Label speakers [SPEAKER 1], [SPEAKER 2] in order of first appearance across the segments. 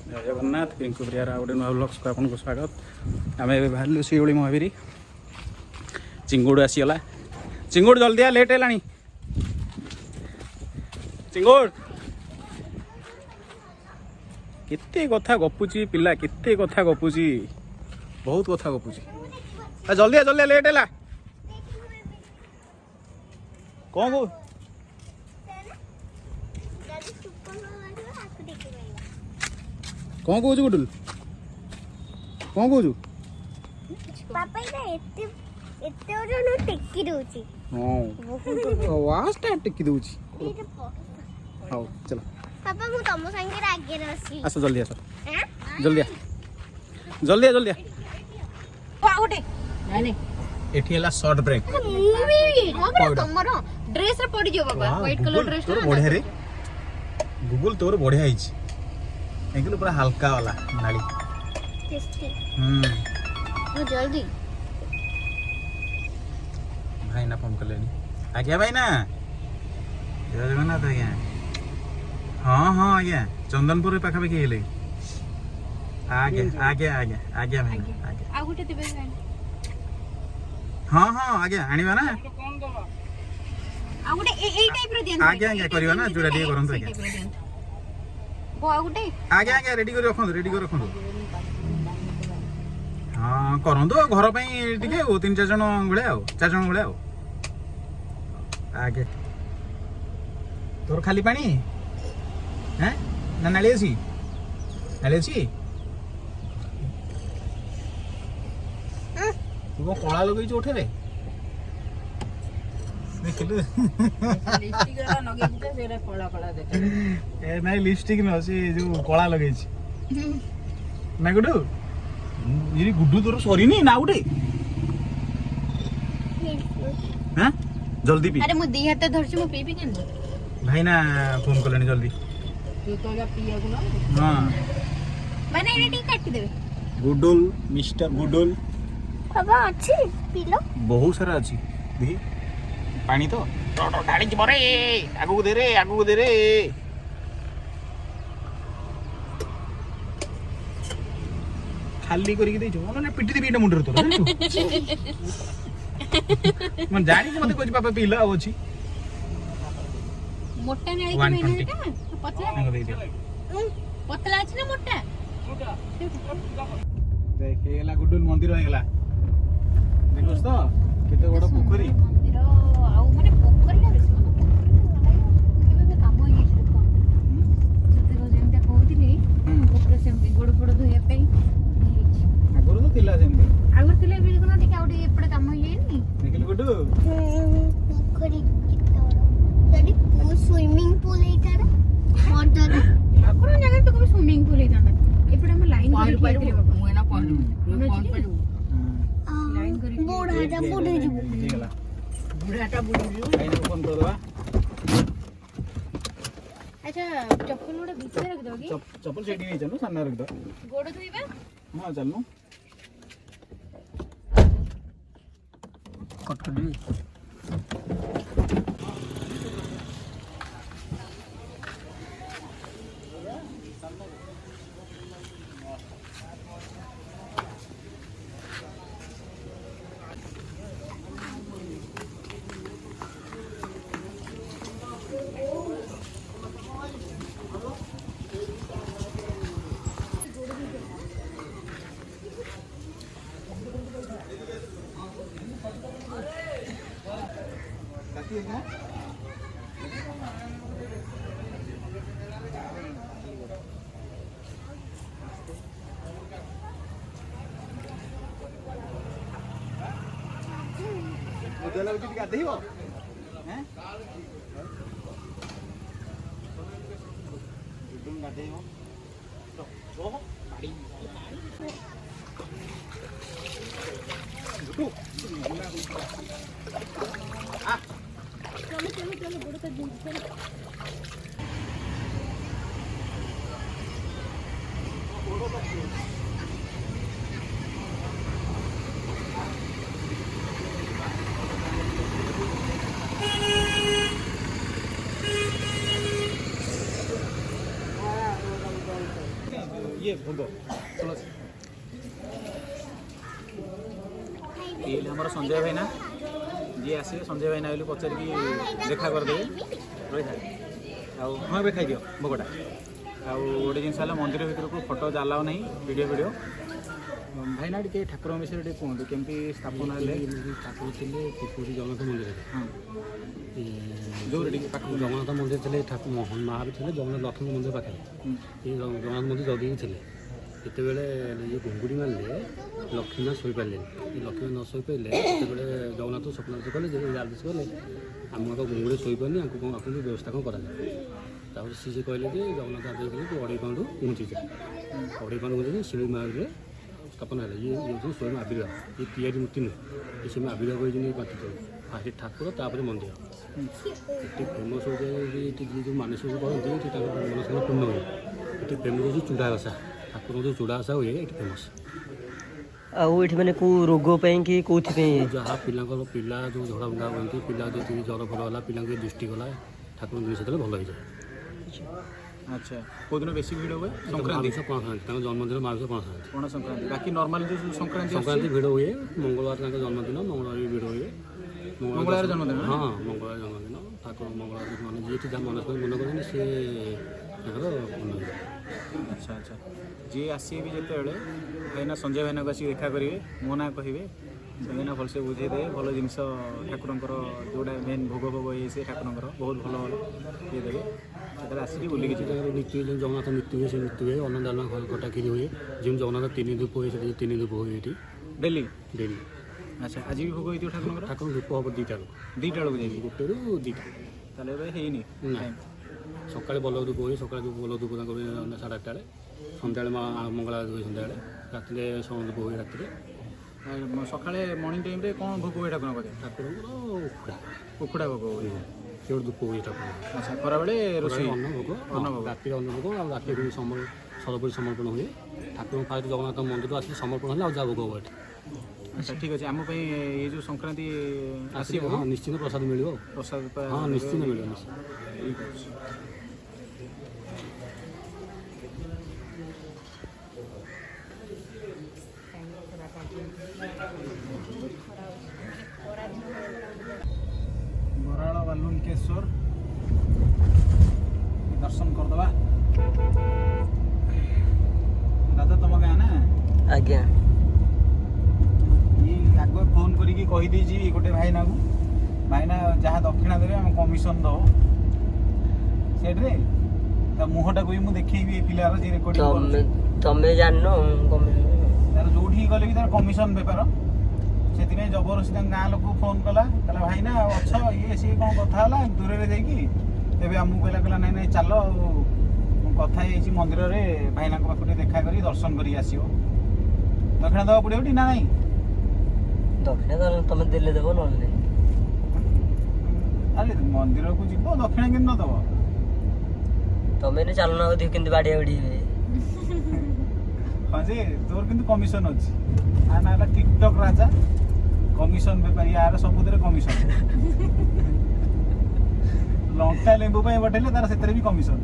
[SPEAKER 1] जय जगन्नाथ पिंकु प्रियार गोटे नुआ ब्लग्स को आपको स्वागत। आम ए बाहर शिवली महावीर चिंगुड़ आसीगला। चिंगुड़ जल्दी आ, लेट है चिंगुड़। केते कथा गपुची पिला, केते कथा गपुची, बहुत कथा गपुची। जल्दी आ जल्दी आ, लेट है कौन को कौन कहू गुडुल कौन कहू
[SPEAKER 2] पापा एते एते ओजन टेकी दोची।
[SPEAKER 1] हां वास्ता टेकी दोची। हां चलो
[SPEAKER 2] पापा मु तम संगे आगे रसी।
[SPEAKER 1] आस जल्दी आस, जल्दी आ जल्दी आ जल्दी आ।
[SPEAKER 3] ओटे नहीं नहीं
[SPEAKER 1] एठी हला शॉर्ट ब्रेक।
[SPEAKER 3] हां तमरो ड्रेस रे पड़ी जो बाबा, व्हाइट कलर ड्रेस
[SPEAKER 1] तोर बढ़िया रे गूगल, तोर बढ़िया हिच एंगल पूरा हल्का वाला नाली।
[SPEAKER 2] टेस्टी
[SPEAKER 3] तो जल्दी
[SPEAKER 1] भाई ना फोन कर लेनी आज्ञा भाई ना। जय जगन्नाथ आज्ञा। हाँ हाँ आज्ञा चंदनपुर पाखापाखि हेले आज्ञा आज्ञा आज्ञा आज्ञा भाई आज्ञा
[SPEAKER 3] आ गुटे देबे भाई।
[SPEAKER 1] हाँ हाँ आज्ञा आनिबा ना
[SPEAKER 3] आ गुटे ए टाइप रे दियन
[SPEAKER 1] आज्ञा आज्ञा करबा ना जोड़ा टिके करंत आज्ञा।
[SPEAKER 3] गो आ गुटे
[SPEAKER 1] आज्ञा आज्ञा रेडी कर रखंदो, रेडी कर रखंदो। हाँ करंदो घर पई टिके 3-4 जण भले आ 4 जण भले आ आगे। तोर खाली पानी हैं ना नाली अछि, नाली अछि। तू को कळा लगई छ उठे रे देखलु
[SPEAKER 3] लिपस्टिक रा नगे दिते सेरा कळा कळा देखे।
[SPEAKER 1] ए नाही लिपस्टिक न से जो कळा लगई छ ना गुडू। इरी गुड्डू तोर सरी नी ना उठे हैं जल्दी पी।
[SPEAKER 3] अरे मु दी हाथ धरछु मु पीबी केन
[SPEAKER 1] भाई ना फोन करलेनी जल्दी।
[SPEAKER 3] तू तो जा पिया को ना
[SPEAKER 1] हां
[SPEAKER 3] माने एने टी काट देबे।
[SPEAKER 1] गुडुल मिस्टर गुडुल
[SPEAKER 2] पापा अच्छी पीलो
[SPEAKER 1] बहुत सारा अछि देखि पानी तो ढाली जी बरे आगु दे रे आगु दे रे। खाली करिक देछु मन पिटी दे बीटा मुंडर तोर मन जानी के मते कोइ पापा पीला अछि
[SPEAKER 3] मोटा नाली के मैंने का पतला
[SPEAKER 1] अंग दे दे
[SPEAKER 3] पतला अछि ना मोटा
[SPEAKER 1] देख एला गुडुल मंदिर हो गेला। देखोस तो केते बड़ पोखरी
[SPEAKER 3] मंदिर आउ माने पोखरी ना बेसी केबे बे काम होई छै देखो जते को जेंता कहउतिली पोखरी सेमती गोड़ फोड़ धोया पे
[SPEAKER 1] आगुर तो तिला जेंदी
[SPEAKER 3] आगुर तिले भी कोना देखा उडी एपडे काम होई नि
[SPEAKER 1] देखिल गुडू
[SPEAKER 2] पोखरी कितना तड़ी स्विमिंग पूल इधर वाटर
[SPEAKER 3] आगुर जगह तो कभी स्विमिंग पूल ही जाना एपडे हम लाइन कर पाइले बाबा मु एना पॉइंट पे लाइन करी
[SPEAKER 2] बूढ़ा जा बूढ़े जो
[SPEAKER 1] बुझी गेला
[SPEAKER 3] बुढ़ाटा बुढ़ी जो
[SPEAKER 1] भाई ने फोन कर दवा।
[SPEAKER 3] अच्छा चप्पल उडा भीतर रख दोगी
[SPEAKER 1] चप्पल सेठी नहीं चलनो सामने रख दो।
[SPEAKER 3] गोड़ धोइबा
[SPEAKER 1] हां चलनो कटकड़ी मुदला उठी गाधई हो हैं गुडुल गाधई हो तो गाड़ी गुडू आ
[SPEAKER 2] चलो चलो चलो बूढ़ा का दूध चलो
[SPEAKER 1] ये भोग तुलसी ये हमारा संजय भाई ना जी आसे संजय भाई ना बोली पचारिकी देखा करदेवे रही था हाँ भी खाई दियो भोगटा आउ गोटे जिन मंदिर भितर को फोटो अलाउ नहीं वीडियो भाई ना टे ठाकुर विषय टे कहतु केमती स्थापन है
[SPEAKER 4] ठाकुर थे पुरी जगन्नाथ मंदिर
[SPEAKER 1] हाँ जो
[SPEAKER 4] जगन्नाथ मंदिर थे ठाकुर मोहन महावीर थे जगन्नाथ लक्ष्मी मंदिर पाखे ये जगन्नाथ मंदिर जगह थे जितेबले ये घुंगुड़ी मारे लक्ष्मी माँ शोपारे ये लक्ष्मी न शोपारे जितेबले जगन्नाथ स्वप्नाथ कले आदेश कले आम घुंगुड़ी शोपारे आपको व्यवस्था कौन करा तापर सी कहले कि जगन्नाथ आदेश कले तू अढ़ई पाउंड पहुँची जाए अढ़ई पाउंड पहुँचे शिव मार्ग स्थापन है ये हूँ स्वयं आविर्भाव ये तैयारी मूर्ति नुहे ये स्वयं आविर्भाव होती पार्थित फास्ट ठाकुर तापर मंदिर ये फेमस हो जाए जो मानस कहते मनस्कामना पूर्ण हुए ये फेमस हो चूड़ा घसा ठाकुर जो चूड़ा घसा हुए ये फेमस
[SPEAKER 5] आठ मैंने को रोग कि कौन
[SPEAKER 4] जहाँ पिला जो झड़ा बुंगा करती पिला जो जर भल है पिला दृष्टि गला ठाकुर जिन से भल हो जाए
[SPEAKER 1] अच्छा कौ दिन बेसी भिड़ हुए संक्रांति
[SPEAKER 4] पणा जन्मदिन माघ पणा
[SPEAKER 1] पणा संक्रांति बाकी नॉर्मल जो
[SPEAKER 4] संक्रांति भिड़ हुए मंगलवार जन्मदिन मंगलवार भी भिड़ हुए
[SPEAKER 1] मंगलवार जन्मदिन
[SPEAKER 4] हाँ मंगलवार जन्मदिन ठाकुर मंगलवार मैंने जी जहाँ मनस्क मन करें सी
[SPEAKER 1] अच्छा अच्छा जी आसी भी जिते भाईना संजय भाईना को आसिक देखा करेंगे मो ना कहे से भाईना भलसे बुझेदे भल जिन ठाकुर जोड़ा मेन भोग भोग ये से ठाकुर बहुत भल भल ये देवे से आसिक बुलिकी
[SPEAKER 4] नीति जो जगन्नाथ नीति हुए से नीति हुए अन्न डालना खटा खीरी हुए जो जगन्नाथ 3 धूप हुए से 3 धूप हुए ये
[SPEAKER 1] डेली
[SPEAKER 4] डेली
[SPEAKER 1] अच्छा आज भी भोग होती ठाकुर
[SPEAKER 4] ठाकुर धूप हम 2टा
[SPEAKER 1] बेलू जाए
[SPEAKER 4] गोटे रू 2टा
[SPEAKER 1] ताले है
[SPEAKER 4] सकाଳେ बल धूप हुए सकाଳେ जो बल धूप 8:30 बेले सन्ध्या मंगला हुए सन्ध्या राति सौन धूप हुए राति
[SPEAKER 1] सकाळे मॉर्निंग टाइम रे कौन भोग हुए ठाकुर
[SPEAKER 4] ठाकुर
[SPEAKER 1] उखुड़ा भोग हुए
[SPEAKER 4] केवल धूप हुए ठाकुर
[SPEAKER 1] अच्छा खरा बेले रोषेई
[SPEAKER 4] अन्न भोग राति अन्न भोग और राति सरपरी समर्पण हुए ठाकुर फास्ट जगन्नाथ मंदिर आसिक समर्पण है जहाँ भोग हे
[SPEAKER 1] अच्छा ठीक अच्छे आम ये जो संक्रांति आसो
[SPEAKER 4] हाँ निश्चित प्रसाद मिल
[SPEAKER 1] प्रसाद
[SPEAKER 4] हाँ निश्चित मिल निश्चित
[SPEAKER 1] ठीक अच्छे बराड़ बालुकेश्वर दर्शन करदे दादा तुम गाँ ना
[SPEAKER 5] आज्ञा
[SPEAKER 1] ये आग फोन करी गोटे भाईना को भाईना जहाँ दक्षिणा देवे आम कमिशन दब सेट्रे मुहटा को भी मुझे देखी पिलार जी रेकर्डिंग
[SPEAKER 5] तमें जान
[SPEAKER 1] तार जो गले भी तार कमिशन बेपार से जबरदस्ती गाँ लोक फोन कला कहला भाईना अच्छ ये सी कौन कथा दूर में जाकि तेज आमको कहला ना ना चल कथा मंदिर में भाईना पाखे देखा कर दर्शन कर दक्षिणा दवा पड़े ना ना
[SPEAKER 5] दक्षिणा तुम देले देव ना
[SPEAKER 1] अरे मंदिर को जीव दक्षिणा कि दब
[SPEAKER 5] तमें चलना कि बाड़िया बाड़ी
[SPEAKER 1] हाँ जे तोर कि कमिशन अच्छी आ ना टिकटक राजा कमिशन बेपारी यार सबुद कमिशन लंका लेंबू पठेले तार से भी कमिशन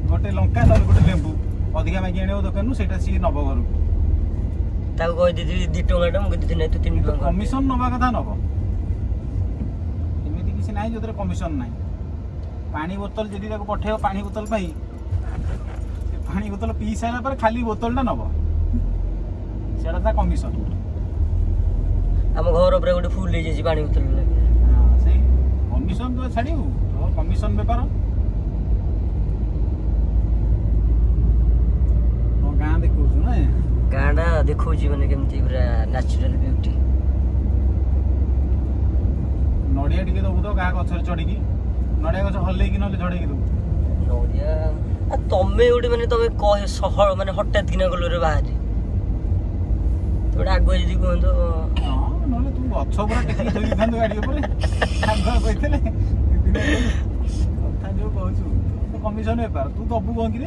[SPEAKER 1] गोटे लंका ना गोटे लेंबू अधिका मागी आने दुकान से सी नब घर
[SPEAKER 5] कह दी 2 टଙ୍କା मुझे नहीं तो 3 टଙ୍କା
[SPEAKER 1] कमिशन नवा कथा नब एमती किसी ना जो कमिशन ना पानी बोतल जदि पठेब पानी बोतल पानी बोतल पी सारा खाली बोतलटा नब से कमिशन
[SPEAKER 5] आम घर ऊपर गोटे फुल हो जाए पानी बोतल
[SPEAKER 1] से कमिशन तो छाड़ू तो कमिशन बेपार गाँ देखु ना
[SPEAKER 5] गाँटा देखा मैंने केमती पूरा नेचुरल ब्यूटी
[SPEAKER 1] नड़िया टे दबू तो गाँ गचर चढ़ी नड़िया गच हल्लैक ना झड़े
[SPEAKER 5] नड़िया तमें गोटे मैंने तुम कह मैंने हठात किना गल बाहर गोटे आग जी कहतो
[SPEAKER 1] ना तू गछ पूरा टेक थोड़ी था गाड़ी कहते कथा जो कहू कमिशन बेपार तू दबू कौन कि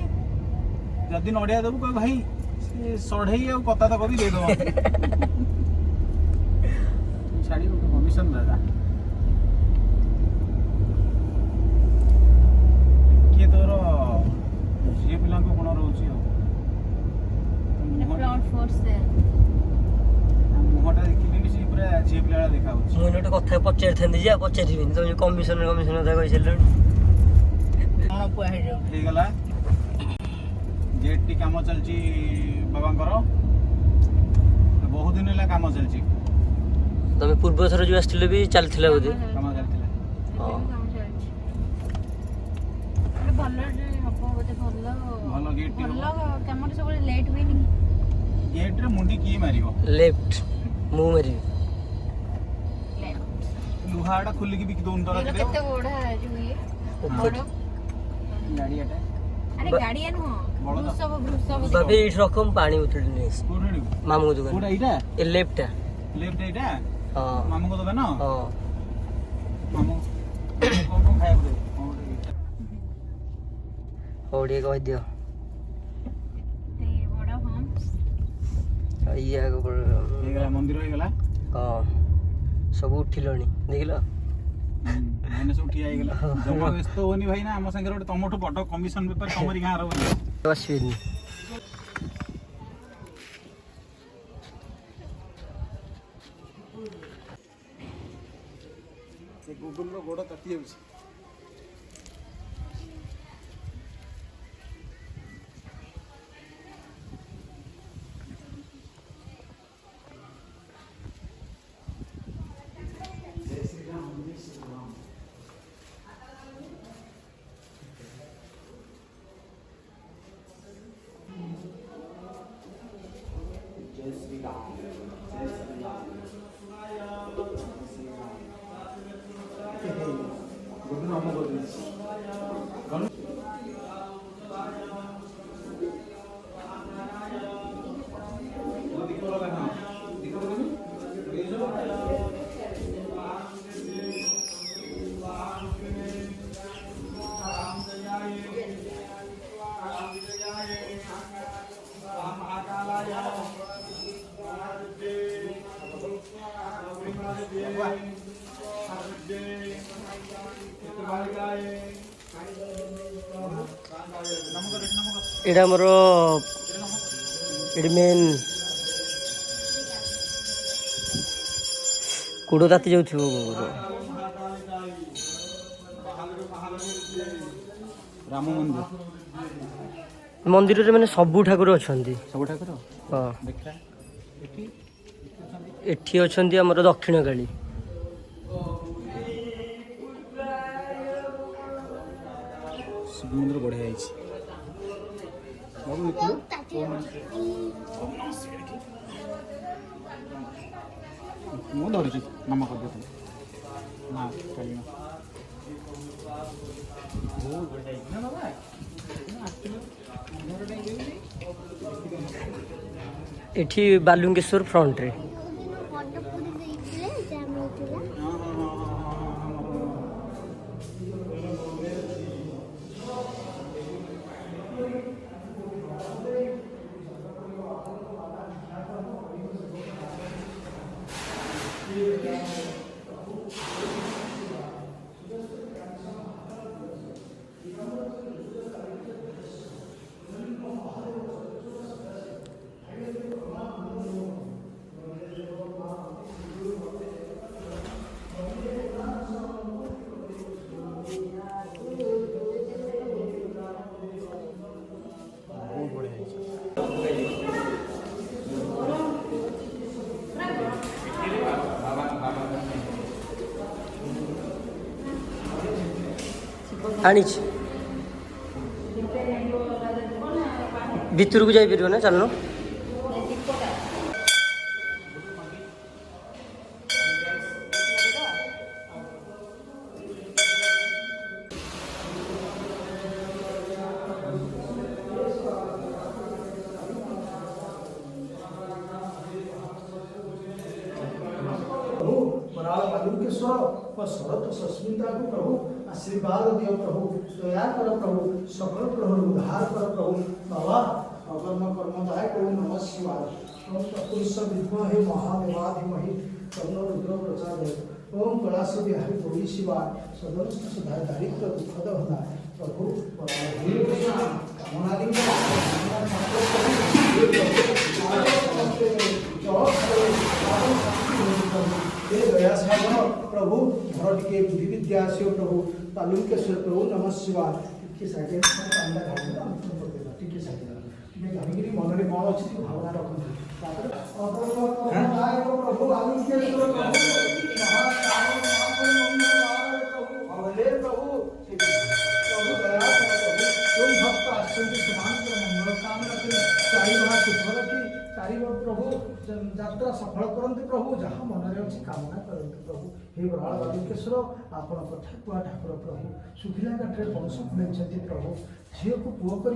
[SPEAKER 1] जदि नड़िया दबू कह भाई से सढ़ई आ कता तक भी दे छाड़ी कमिशन दादा किए तोर झील पिला गुण रोचे
[SPEAKER 3] not force there.
[SPEAKER 1] ମୁହଁଟା ଦେଖିଲେନି ସେ ପୁରା ଝିଅ ପିଲା ଭଳିଆ ଦେଖାଯାଉଛି।
[SPEAKER 5] ମୁଁ ଗୋଟେ କଥା ପଚାରିଥାନ୍ତି ଯେ ପଚାରିବିନି ତମେ କମିଶନ କଥା କହିସାରିଲଣି।
[SPEAKER 3] କଣ କୁହାହେଇଯାଉ
[SPEAKER 1] ହେଇଗଲା ଗେଟ୍ ଟି କାମ ଚାଲିଛି ବାବାଙ୍କର ବହୁତ ଦିନ ହେଲା କାମ ଚାଲିଛି।
[SPEAKER 5] ତମେ ପୂର୍ବ ଥର ଯୋଉ ଆସିଥିଲେ ବି ଚାଲିଥିଲା ବୋଧେ।
[SPEAKER 1] କାମ ଚାଲିଥିଲା।
[SPEAKER 5] ହଁ
[SPEAKER 3] ଭଲ ହବ ବୋଧେ ଭଲ
[SPEAKER 1] ଭଲ ଗେଟ୍ ଟି
[SPEAKER 3] ଭଲ କାମରେ ସବୁବେଳେ ଲେଟ୍ ହୁଏନି।
[SPEAKER 1] ଗେଟ୍ ରେ ମୁଣ୍ଡି କିଏ ମାରିବ?
[SPEAKER 5] ଲେଫ୍ଟ ମୁଁ ମାରିବି।
[SPEAKER 1] ଲୁହାଟା ଖୋଲିକି ବିକି ଦଉନ ତ ରାତିରେ।
[SPEAKER 3] କେତେ ବଢା ଯୋଉ ଇଏ ବଡ
[SPEAKER 1] ଗାଡିଆଟା
[SPEAKER 3] ଆରେ ଗାଡିଆ ନୁହଁ ବୃଷଭ
[SPEAKER 5] ବାବି ଏଇଠି ରଖ ମୁଁ ପାଣି ବୋତଲ ନେଇ ଆସିବି।
[SPEAKER 1] କୋଉଠି ଆଣିବୁ?
[SPEAKER 5] ମାମୁଙ୍କ ଦୋକାନ।
[SPEAKER 1] କୋଉଟା ଏଇଟା?
[SPEAKER 5] ଏ ଲେଫ୍ଟଟା।
[SPEAKER 1] ଲେଫ୍ଟ ଏଇଟା?
[SPEAKER 5] ହଁ
[SPEAKER 1] ମାମୁଙ୍କ ଦୋକାନ?
[SPEAKER 5] ହଁ
[SPEAKER 1] ମାମୁ କଣ ଖାଇବାକୁ ଦେବୁ?
[SPEAKER 5] ହଉ ଟିକେ କହିଦିଅ।
[SPEAKER 3] ବଡ ହମ୍ପସ୍
[SPEAKER 5] ଇଏ
[SPEAKER 1] ହେଇଗଲା ମନ୍ଦିର ହେଇଗଲା।
[SPEAKER 5] ହଁ ସବୁ ଉଠିଲଣି ଦେଖିଲ।
[SPEAKER 1] ଭାଇନା ସବୁ ଠିଆ ହେଇଗଲା। ଜମା ବ୍ୟସ୍ତ ହୁଅନି ଭାଇନା, ଆମ ସାଙ୍ଗରେ ଗୋଟେ ତମଠୁ ବଡ କମିଶନ ପେପର ତମରି ଗାଁର ବୋଲି।
[SPEAKER 5] ଆସିବେନି।
[SPEAKER 1] ଗୁଗୁଲର ଗୋଡ ତାତି ଯାଉଛି।
[SPEAKER 5] ଏଇଟା ଆମର ଏଠି ମେନ୍ ଗୋଡ଼ ତାତି ଯାଉଥିବ।
[SPEAKER 1] ରାମ ମନ୍ଦିର
[SPEAKER 5] ମନ୍ଦିରରେ ମାନେ ସବୁ ଠାକୁର ଅଛନ୍ତି।
[SPEAKER 1] ସବୁ ଠାକୁର?
[SPEAKER 5] ହଁ
[SPEAKER 1] ଦେଖିଲା ଏଠି
[SPEAKER 5] ଏଠି ଅଛନ୍ତି ଆମର ଦକ୍ଷିଣକାଳୀ।
[SPEAKER 1] ଶିବ ମନ୍ଦିର ବଢିଆ ହେଇଛି। ମୁଁ ଧରିଛି ମାମା କରିଦେଇଥିଲି ନା କାଲି ନା ବହୁତ ବଢିଆ ହେଇଛି ନା ବାବା।
[SPEAKER 5] ଏଠି ବାଲୁଙ୍ଗେଶ୍ୱର ଫ୍ରଣ୍ଟରେ ଆଣିଛି। ଭିତରକୁ ଯାଇପାରିବ ନା ଚାଲୁନ।
[SPEAKER 6] बालुकेश्वर व शरत सस्मिता को प्रभु आशीर्वाद दियो प्रभु, दया कर प्रभु, सकल प्रभु उद्धार कर प्रभु। बाबा अकर्म कर्मदाय प्रभु नमः शिवाय। ओम तत्पुरुष विद्महे महादेवाधिमहि तन्नो रुद्रो प्रचोदयात्। ओम कैलास बिहारी गौरी शिवाय सदनस्थ सदा दारिद्र दुःखद हनाय प्रभु कामनादि घर टिके बुद्धि विद्या आसियो प्रभु बालुकेश्वर प्रभु नमः शिवाय टिके साइड पांडा घाट टिके साइड टिके घाटी मन में कौन अच्छी भावना रखते प्रभु बालुकेश्वर प्रभु भक्त आश्चर्य शुभांत मंगल कामना चारि सुफल की चारि प्रभु यात्रा सफल करते प्रभु जहाँ मन में अच्छी कामना करते प्रभु हे बराल बालुकेश्वर आपण कथा कुआ ठाकुर प्रभु सुखिला घाटे बंश खुले प्रभु झील को पुओ कर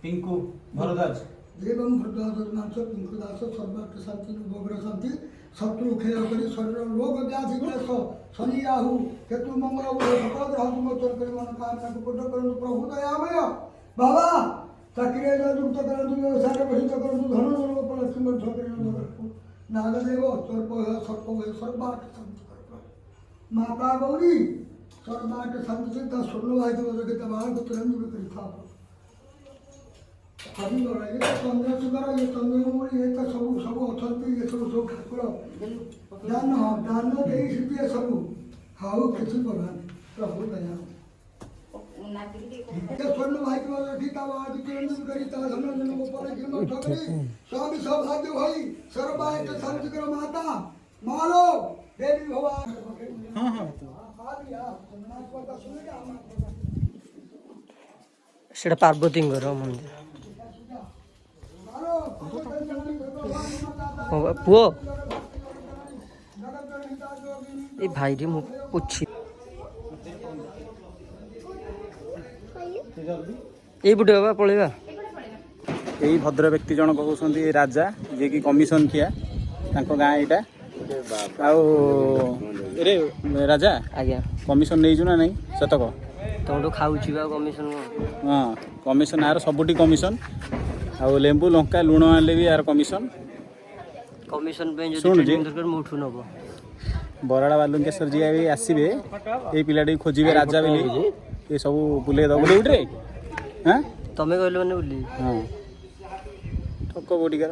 [SPEAKER 1] पिंकू भरद्वाज
[SPEAKER 7] एवं भरद्वाज पिंकु दास सर्वार्थ शांति भोगर शांति शत्रु खेल करी शरीर रोग व्याधि क्लेश शनि राहु केतु मंगल सकल ग्रह गोचर कर मनोकामना को पूर्ण करନ୍ତୁ प्रभु दयामय बाबा चाकरी युक्त करନ୍ତୁ व्यवसाय प्रसिद्ध करନ୍ତୁ धन जन उपलक्ष्मी वर्ष कर नागदेव सर्पय सर्पय सर्वार्थ शांति कर माता गौरी सर्वार्थ शांति से स्वर्ण भाई जगत बाहर को तुरंत कर था ये चंद्रशेखर ये चंद्रमौली ये सब सब अच्छा ये सब ठाकुर दान दान दे सीधे सब हाउ किसी प्रधान प्रभु दया स्वर्ण भाई को गीता वाद किरण करी ता धन जन को पर किरण ठकरी सब सौभाग्य भाई सर्वाय शांति कर माता मालो देवी भगवान
[SPEAKER 1] हां हां
[SPEAKER 5] सेटा पार्वतींगर मंदिर पुओ ए भाई रे मु पुछि ए बुढ़े बाबा पळेबा
[SPEAKER 1] यही भद्र व्यक्ति जन कहते राजा जे कि कमिशन किया तांको गाँ एटा रे राजा
[SPEAKER 5] आज्ञा
[SPEAKER 1] कमिशन नहीं ना नहीं सतक
[SPEAKER 5] तोटू खाऊची बा कमिशन
[SPEAKER 1] हाँ कमिशन आर सबुटी कमिशन आउ लेंबू लंका लुण आनले भी यार कमिशन
[SPEAKER 5] कमिशन पे जो
[SPEAKER 1] सुन जी
[SPEAKER 5] ट्रेनिंग दरकार मुठू नबो
[SPEAKER 1] बराड़ा बालुकेश्वर जी भी आसबे ये पिलाटी खोजे राजा बोली ये सब बुले दब रे हां
[SPEAKER 5] तमे कहले माने बोली
[SPEAKER 1] हाँ ठक बोटिकार